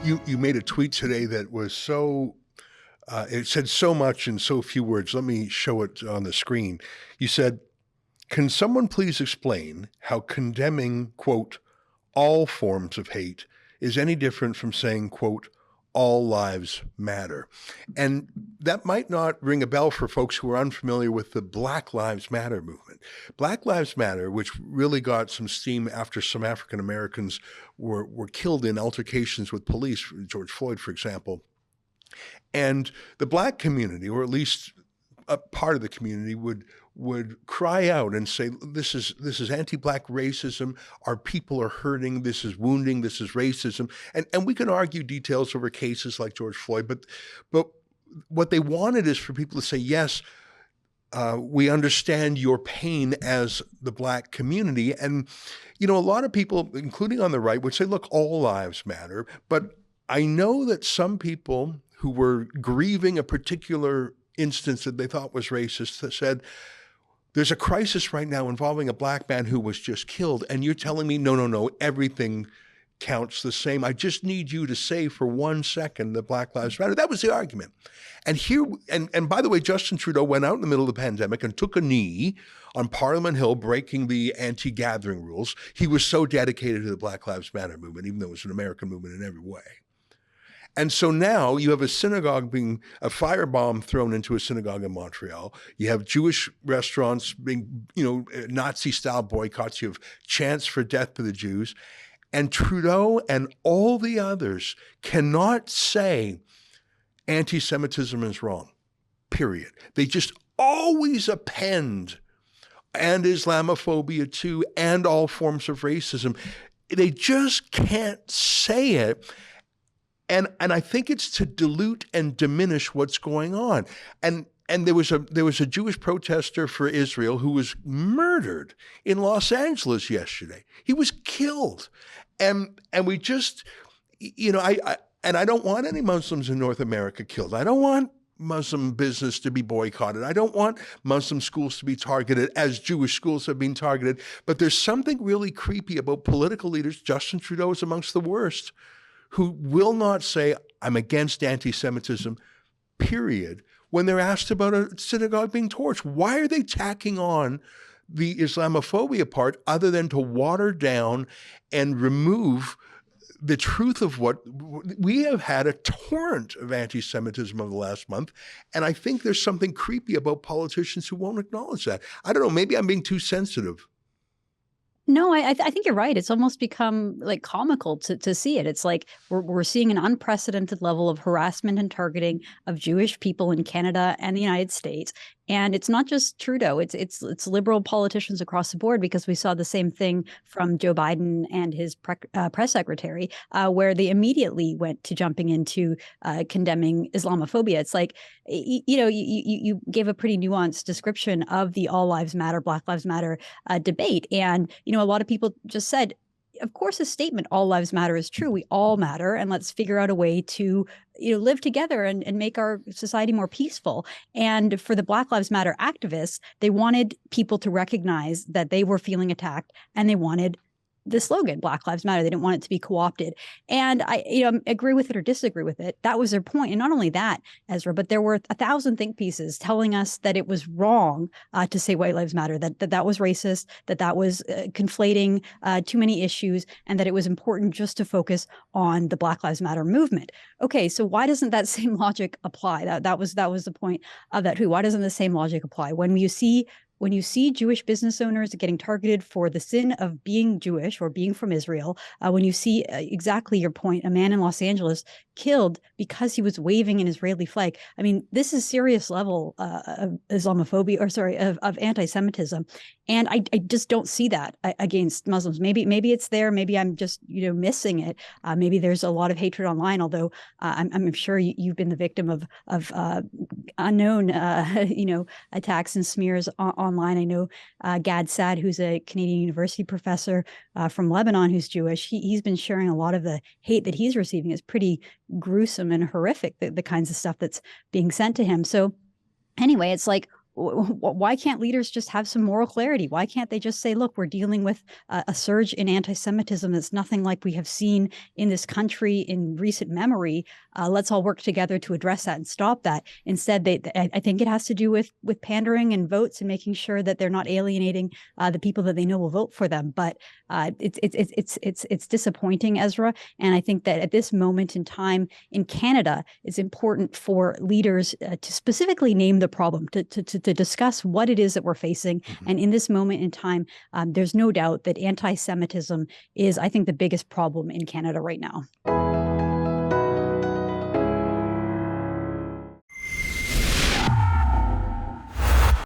You made a tweet today that was so it said so much in so few words. Let me show it on the screen. You said, "Can someone please explain how condemning, quote, all forms of hate is any different from saying, quote, all lives matter?" And that might not ring a bell for folks who are unfamiliar with the Black Lives Matter movement. Black Lives Matter, which really got some steam after some African Americans were killed in altercations with police, George Floyd, for example. And the Black community, or at least a part of the community, would cry out and say, this is anti-Black racism. Our people are hurting. This is wounding. This is racism. And we can argue details over cases like George Floyd, but what they wanted is for people to say, yes, we understand your pain as the Black community. And, a lot of people, including on the right, would say, look, all lives matter. But I know that some people who were grieving a particular instance that they thought was racist said, there's a crisis right now involving a Black man who was just killed, and you're telling me, no, everything counts the same. I just need you to say for 1 second that Black Lives Matter. That was the argument. And by the way, Justin Trudeau went out in the middle of the pandemic and took a knee on Parliament Hill, breaking the anti-gathering rules. He was so dedicated to the Black Lives Matter movement, even though it was an American movement in every way. And so now you have a firebomb thrown into a synagogue in Montreal. You have Jewish restaurants being, Nazi-style boycotts. You have chants for death to the Jews. And Trudeau and all the others cannot say anti-Semitism is wrong, period. They just always append and Islamophobia too, and all forms of racism. They just can't say it. And I think it's to dilute and diminish what's going on. And there was a Jewish protester for Israel who was murdered in Los Angeles yesterday. He was killed. And we just, I don't want any Muslims in North America killed. I don't want Muslim business to be boycotted. I don't want Muslim schools to be targeted as Jewish schools have been targeted. But there's something really creepy about political leaders. Justin Trudeau is amongst the worst, who will not say, I'm against anti-Semitism, period, when they're asked about a synagogue being torched. Why are they tacking on the Islamophobia part other than to water down and remove the truth of what we have had? A torrent of anti-Semitism over the last month. And I think there's something creepy about politicians who won't acknowledge that. I don't know, maybe I'm being too sensitive. No, I think you're right. It's almost become like comical to see it. It's like we're seeing an unprecedented level of harassment and targeting of Jewish people in Canada and the United States. And it's not just Trudeau, it's liberal politicians across the board, because we saw the same thing from Joe Biden and his press secretary, where they immediately went to jumping into condemning Islamophobia. It's like, you gave a pretty nuanced description of the All Lives Matter, Black Lives Matter debate. And, a lot of people just said, of course, a statement, all lives matter, is true. We all matter. And let's figure out a way to, live together and make our society more peaceful. And for the Black Lives Matter activists, they wanted people to recognize that they were feeling attacked, and they wanted the slogan, Black Lives Matter. They didn't want it to be co-opted. And I, agree with it or disagree with it. That was their point. And not only that, Ezra, but there were 1,000 think pieces telling us that it was wrong to say white lives matter, that was racist, that was conflating too many issues, and that it was important just to focus on the Black Lives Matter movement. Okay, so why doesn't that same logic apply? That was the point of that. Why doesn't the same logic apply when you see Jewish business owners getting targeted for the sin of being Jewish or being from Israel, when you see exactly your point, a man in Los Angeles killed because he was waving an Israeli flag? I mean, this is serious level of Islamophobia, of anti-Semitism. And I just don't see that against Muslims. Maybe it's there. Maybe I'm just, missing it. Maybe there's a lot of hatred online, although I'm sure you've been the victim of unknown, attacks and smears online. I know Gad Saad, who's a Canadian university professor from Lebanon, who's Jewish. He's been sharing a lot of the hate that he's receiving. Is pretty gruesome and horrific, the kinds of stuff that's being sent to him. So anyway, it's like, why can't leaders just have some moral clarity? Why can't they just say, look, we're dealing with a surge in anti-Semitism that's nothing like we have seen in this country in recent memory. Let's all work together to address that and stop that. Instead, I think it has to do with pandering and votes and making sure that they're not alienating the people that they know will vote for them. But it's disappointing, Ezra. And I think that at this moment in time in Canada, it's important for leaders to specifically name the problem, to discuss what it is that we're facing. Mhm. And in this moment in time, there's no doubt that anti-Semitism is, I think, the biggest problem in Canada right now.